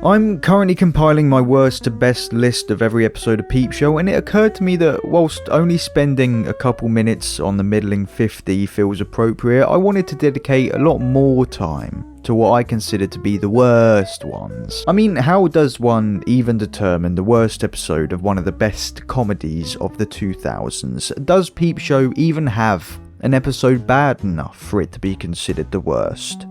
I'm currently compiling my worst to best list of every episode of Peep Show, and it occurred to me that whilst only spending a couple minutes on the middling 50 feels appropriate, I wanted to dedicate a lot more time to what I consider to be the worst ones. I mean, how does one even determine the worst episode of one of the best comedies of the 2000s? Does Peep Show even have an episode bad enough for it to be considered the worst?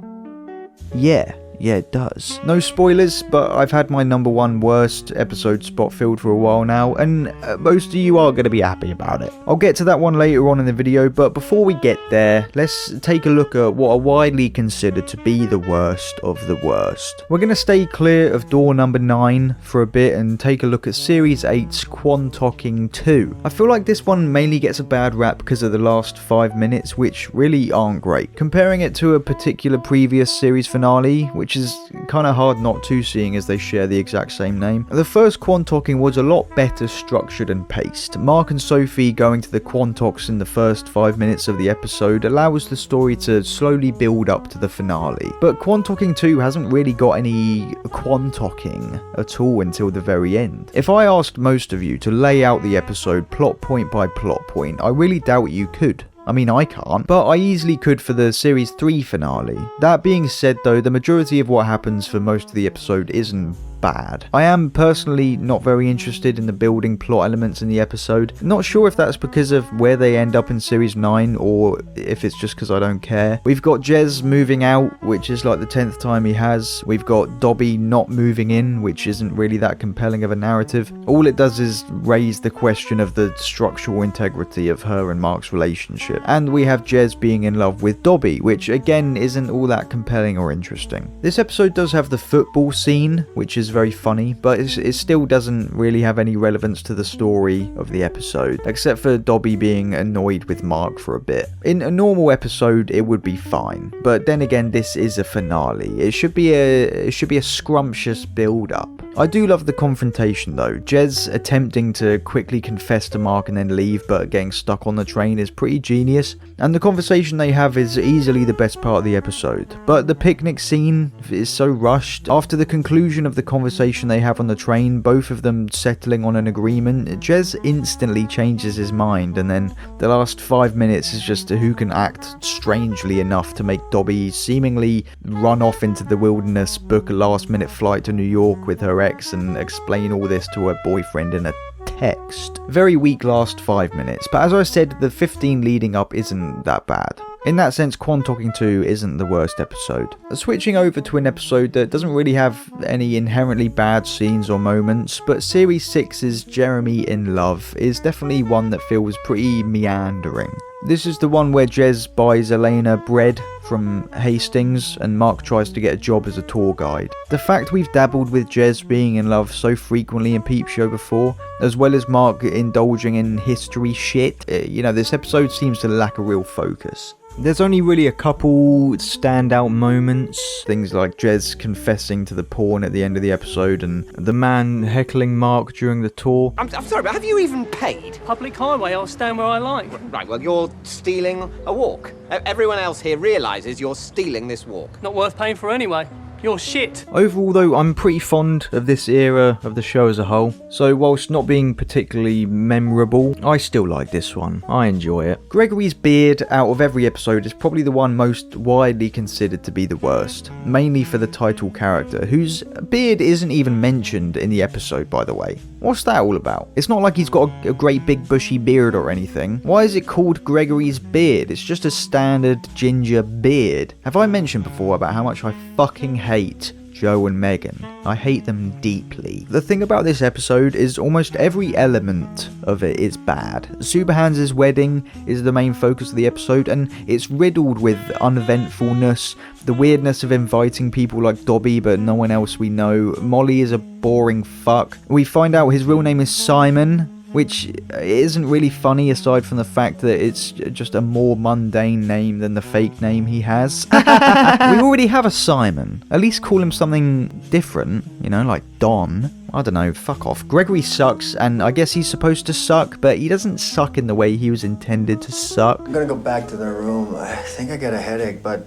Yeah, it does. No spoilers, but I've had my number one worst episode spot filled for a while now, and most of you are going to be happy about it. I'll get to that one later on in the video, but before we get there, let's take a look at what are widely considered to be the worst of the worst. We're going to stay clear of door number 9 for a bit and take a look at Series 8's Quantocking 2. I feel like this one mainly gets a bad rap because of the last 5 minutes, which really aren't great. Comparing it to a particular previous series finale, which is kind of hard not to, seeing as they share the exact same name. The first Quantocking was a lot better structured and paced. Mark and Sophie going to the Quantocs in the first 5 minutes of the episode allows the story to slowly build up to the finale. But Quantocking 2 hasn't really got any Quantocking at all until the very end. If I asked most of you to lay out the episode plot point by plot point, I really doubt you could. I mean, I can't, but I easily could for the Series 3 finale. That being said though, the majority of what happens for most of the episode isn't bad. I am personally not very interested in the building plot elements in the episode. Not sure if that's because of where they end up in Series 9 or if it's just because I don't care. We've got Jez moving out, which is like the 10th time he has. We've got Dobby not moving in, which isn't really that compelling of a narrative. All it does is raise the question of the structural integrity of her and Mark's relationship. And we have Jez being in love with Dobby, which again isn't all that compelling or interesting. This episode does have the football scene, which is very funny, but it still doesn't really have any relevance to the story of the episode, except for Dobby being annoyed with Mark for a bit. In a normal episode, it would be fine, but then again, this is a finale. It should be a scrumptious build-up. I do love the confrontation though. Jez attempting to quickly confess to Mark and then leave, but getting stuck on the train is pretty genius, and the conversation they have is easily the best part of the episode. But the picnic scene is so rushed. After the conclusion of the conversation they have on the train, both of them settling on an agreement, Jez instantly changes his mind, and then the last 5 minutes is just who can act strangely enough to make Dobby seemingly run off into the wilderness, book a last minute flight to New York with her ex, and explain all this to her boyfriend in a text. Very weak last 5 minutes, but as I said, the 15 leading up isn't that bad. In that sense, Quantocking 2 isn't the worst episode. Switching over to an episode that doesn't really have any inherently bad scenes or moments, but Series 6's Jeremy in Love is definitely one that feels pretty meandering. This is the one where Jez buys Elena bread from Hastings and Mark tries to get a job as a tour guide. The fact we've dabbled with Jez being in love so frequently in Peep Show before, as well as Mark indulging in history shit, this episode seems to lack a real focus. There's only really a couple standout moments, things like Jez confessing to the porn at the end of the episode and the man heckling Mark during the tour. I'm sorry, but have you even paid? Public highway, I'll stand where I like. Right, well, you're stealing a walk. Everyone else here realises you're stealing this walk. Not worth paying for anyway. You're shit. Overall though, I'm pretty fond of this era of the show as a whole, so whilst not being particularly memorable, I still like this one. I enjoy it. Gregory's beard out of every episode is probably the one most widely considered to be the worst, mainly for the title character, whose beard isn't even mentioned in the episode, by the way. What's that all about? It's not like he's got a great big bushy beard or anything. Why is it called Gregory's beard? It's just a standard ginger beard. Have I mentioned before about how much I fucking hate Joe and Megan? I hate them deeply. The thing about this episode is almost every element of it is bad. Subahans' wedding is the main focus of the episode, and it's riddled with uneventfulness, the weirdness of inviting people like Dobby but no one else we know. Molly is a boring fuck. We find out his real name is Simon, which isn't really funny aside from the fact that it's just a more mundane name than the fake name he has. We already have a Simon. At least call him something different, like Don. I don't know, fuck off. Gregory sucks, and I guess he's supposed to suck, but he doesn't suck in the way he was intended to suck. I'm gonna go back to the room. I think I got a headache, but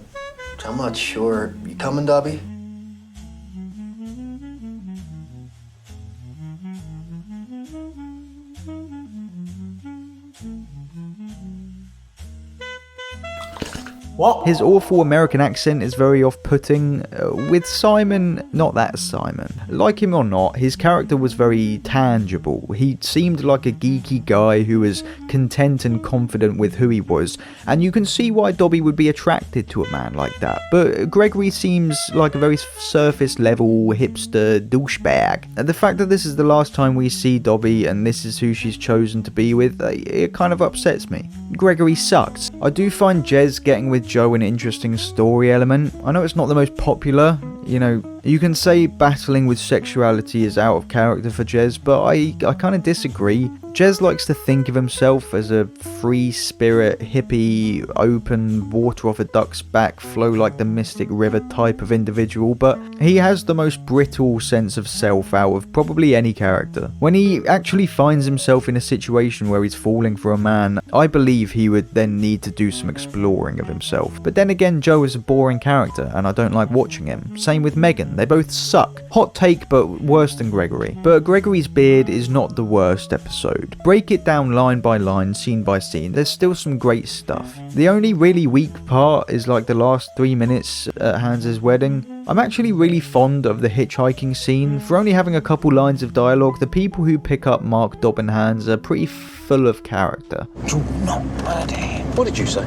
I'm not sure. You coming, Dobby? What? His awful American accent is very off-putting. With Simon, not that Simon. Like him or not, his character was very tangible. He seemed like a geeky guy who was content and confident with who he was, and you can see why Dobby would be attracted to a man like that. But Gregory seems like a very surface-level hipster douchebag. And the fact that this is the last time we see Dobby and this is who she's chosen to be with, it kind of upsets me. Gregory sucks. I do find Jez getting with Joe an interesting story element. I know it's not the most popular, you can say battling with sexuality is out of character for Jez, but I kind of disagree. Jez likes to think of himself as a free spirit, hippie, open, water off a duck's back, flow like the mystic river type of individual, but he has the most brittle sense of self out of probably any character. When he actually finds himself in a situation where he's falling for a man, I believe he would then need to do some exploring of himself. But then again, Joe is a boring character, and I don't like watching him. Same with Megan. They both suck. Hot take, but worse than Gregory. But Gregory's beard is not the worst episode. Break it down line by line, scene by scene, there's still some great stuff. The only really weak part is like the last 3 minutes at Hans' wedding. I'm actually really fond of the hitchhiking scene. For only having a couple lines of dialogue, the people who pick up Mark, Dob and Hans are pretty full of character. Do not murder him. What did you say?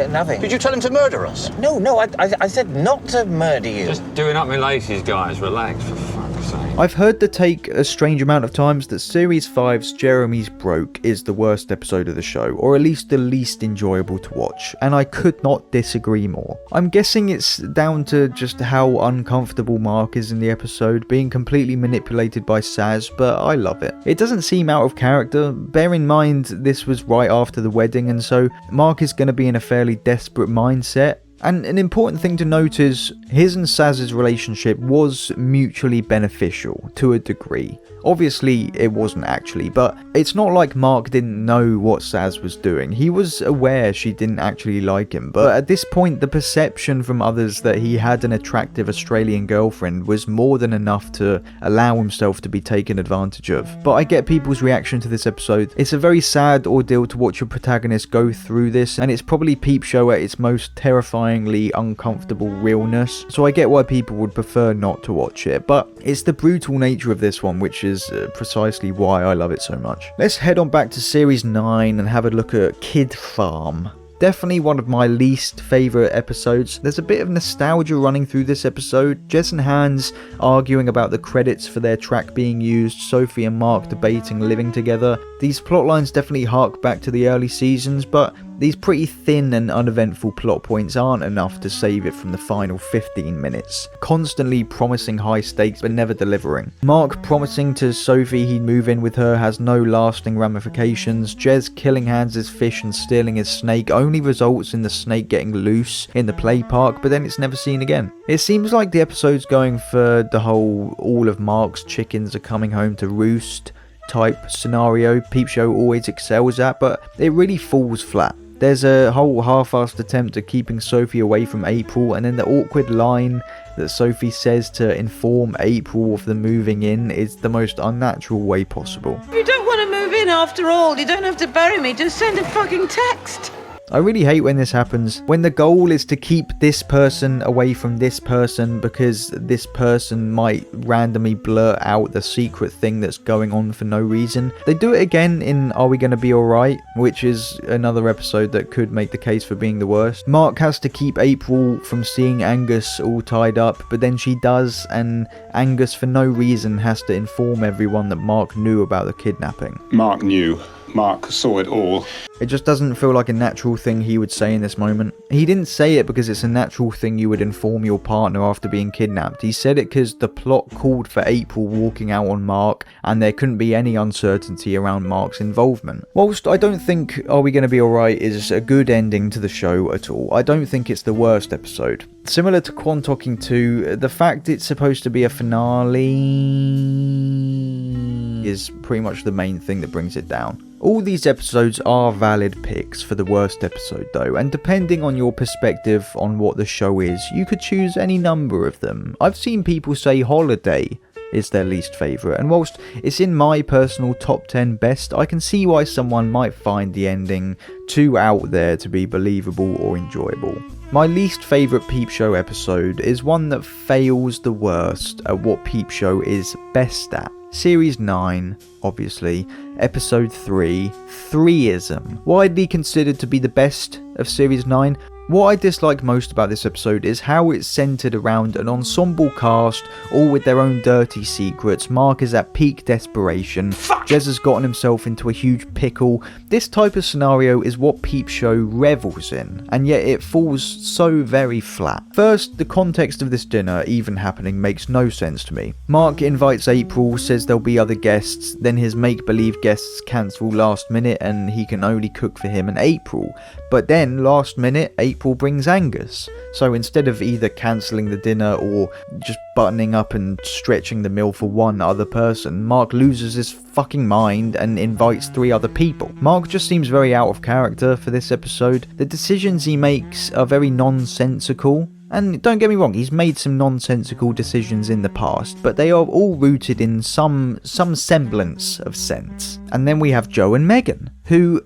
Nothing. Did you tell him to murder us? No, I said not to murder you. Just doing up my laces, guys. Relax, for fuck's sake. I've heard the take a strange amount of times that Series 5's Jeremy's Broke is the worst episode of the show, or at least the least enjoyable to watch, and I could not disagree more. I'm guessing it's down to just how uncomfortable Mark is in the episode, being completely manipulated by Saz, but I love it. It doesn't seem out of character. Bear in mind this was right after the wedding, and so Mark is going to be in a fairly desperate mindset. And an important thing to note is his and Saz's relationship was mutually beneficial to a degree. Obviously, it wasn't actually, but it's not like Mark didn't know what Saz was doing. He was aware she didn't actually like him, but at this point, the perception from others that he had an attractive Australian girlfriend was more than enough to allow himself to be taken advantage of. But I get people's reaction to this episode. It's a very sad ordeal to watch your protagonist go through this, and it's probably Peep Show at its most terrifyingly uncomfortable realness, so I get why people would prefer not to watch it, but it's the brutal nature of this one which is precisely why I love it so much. Let's head on back to Series 9 and have a look at Kid Farm. Definitely one of my least favourite episodes. There's a bit of nostalgia running through this episode. Jess and Hans arguing about the credits for their track being used, Sophie and Mark debating living together. These plotlines definitely hark back to the early seasons, but these pretty thin and uneventful plot points aren't enough to save it from the final 15 minutes. Constantly promising high stakes but never delivering. Mark promising to Sophie he'd move in with her has no lasting ramifications. Jez killing Hans' fish and stealing his snake only results in the snake getting loose in the play park, but then it's never seen again. It seems like the episode's going for the whole all of Mark's chickens are coming home to roost type scenario Peep Show always excels at, but it really falls flat. There's a whole half-assed attempt at keeping Sophie away from April, and then the awkward line that Sophie says to inform April of the moving in is the most unnatural way possible. You don't want to move in after all. You don't have to bury me. Just send a fucking text. I really hate when this happens, when the goal is to keep this person away from this person because this person might randomly blurt out the secret thing that's going on for no reason. They do it again in Are We Gonna Be Alright, which is another episode that could make the case for being the worst. Mark has to keep April from seeing Angus all tied up, but then she does, and Angus for no reason has to inform everyone that Mark knew about the kidnapping. Mark knew. Mark saw it all. It just doesn't feel like a natural thing he would say in this moment. He didn't say it because it's a natural thing you would inform your partner after being kidnapped. He said it because the plot called for April walking out on Mark, and there couldn't be any uncertainty around Mark's involvement. Whilst I don't think Are We Gonna Be Alright is a good ending to the show at all, I don't think it's the worst episode. Similar to Quantocking 2, the fact it's supposed to be a finale is pretty much the main thing that brings it down. All these episodes are valid picks for the worst episode though, and depending on your perspective on what the show is, you could choose any number of them. I've seen people say Holiday is their least favourite, and whilst it's in my personal top 10 best, I can see why someone might find the ending too out there to be believable or enjoyable. My least favourite Peep Show episode is one that fails the worst at what Peep Show is best at. Series 9, obviously, Episode 3, Threeism. Widely considered to be the best of Series 9, what I dislike most about this episode is how it's centred around an ensemble cast, all with their own dirty secrets. Mark is at peak desperation. Jez has gotten himself into a huge pickle. This type of scenario is what Peep Show revels in, and yet it falls so very flat. First, the context of this dinner even happening makes no sense to me. Mark invites April, says there'll be other guests, then his make-believe guests cancel last minute and he can only cook for him and April. But then, last minute, April brings Angus. So instead of either cancelling the dinner or just buttoning up and stretching the meal for one other person, Mark loses his fucking mind and invites 3 other people. Mark just seems very out of character for this episode. The decisions he makes are very nonsensical. And don't get me wrong, he's made some nonsensical decisions in the past, but they are all rooted in some semblance of sense. And then we have Joe and Megan, who...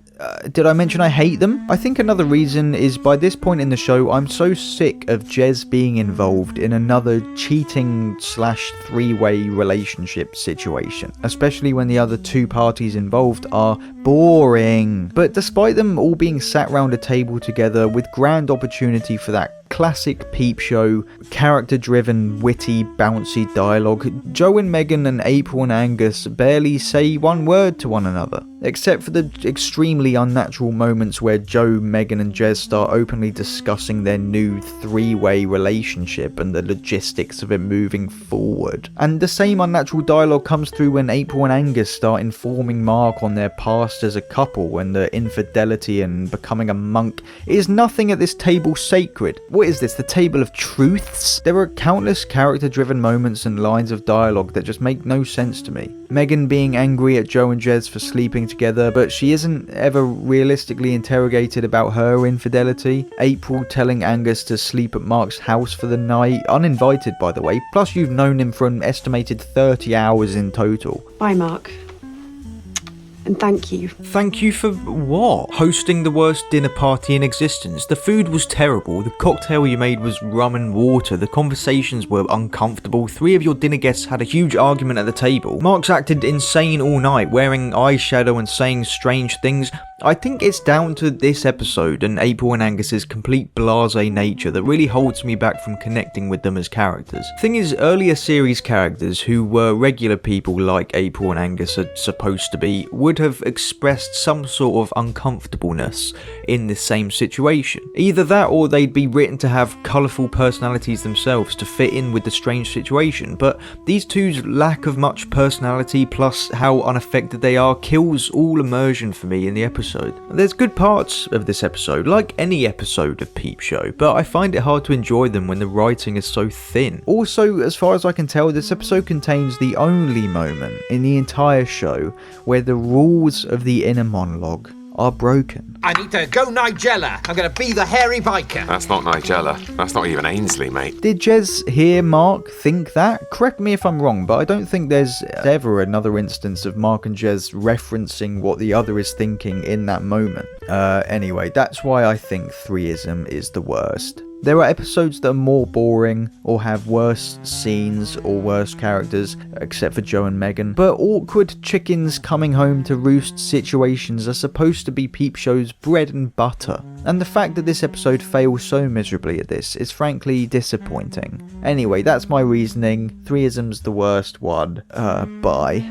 did I mention I hate them? I think another reason is by this point in the show, I'm so sick of Jez being involved in another cheating / 3-way relationship situation, especially when the other 2 parties involved are boring. But despite them all being sat round a table together with grand opportunity for that classic Peep Show, character-driven, witty, bouncy dialogue, Joe and Megan and April and Angus barely say one word to one another, except for the extremely unnatural moments where Joe, Megan and Jez start openly discussing their new 3-way relationship and the logistics of it moving forward. And the same unnatural dialogue comes through when April and Angus start informing Mark on their past as a couple and the infidelity and becoming a monk. Is nothing at this table sacred? What is this, the table of truths? There are countless character-driven moments and lines of dialogue that just make no sense to me. Megan being angry at Joe and Jez for sleeping together, but she isn't ever realistically interrogated about her infidelity. April telling Angus to sleep at Mark's house for the night, uninvited by the way, plus you've known him for an estimated 30 hours in total. Bye, Mark. And thank you. Thank you for what? Hosting the worst dinner party in existence. The food was terrible, the cocktail you made was rum and water, the conversations were uncomfortable, 3 of your dinner guests had a huge argument at the table, Mark's acted insane all night, wearing eyeshadow and saying strange things. I think it's down to this episode and April and Angus's complete blasé nature that really holds me back from connecting with them as characters. Thing is, earlier series characters who were regular people like April and Angus are supposed to be would have expressed some sort of uncomfortableness in this same situation. Either that or they'd be written to have colourful personalities themselves to fit in with the strange situation, but these two's lack of much personality plus how unaffected they are kills all immersion for me in the episode. There's good parts of this episode, like any episode of Peep Show, but I find it hard to enjoy them when the writing is so thin. Also, as far as I can tell, this episode contains the only moment in the entire show where the rules of the inner monologue are broken. I need to go Nigella. I'm going to be the hairy biker. That's not Nigella. That's not even Ainsley, mate. Did Jez hear Mark think that? Correct me if I'm wrong, but I don't think there's ever another instance of Mark and Jez referencing what the other is thinking in that moment. Anyway, that's why I think Threeism is the worst. There are episodes that are more boring or have worse scenes or worse characters, except for Joe and Megan, but awkward chickens coming home to roost situations are supposed to be Peep Show's bread and butter. And the fact that this episode fails so miserably at this is frankly disappointing. Anyway, that's my reasoning. Threeism's the worst one. Bye.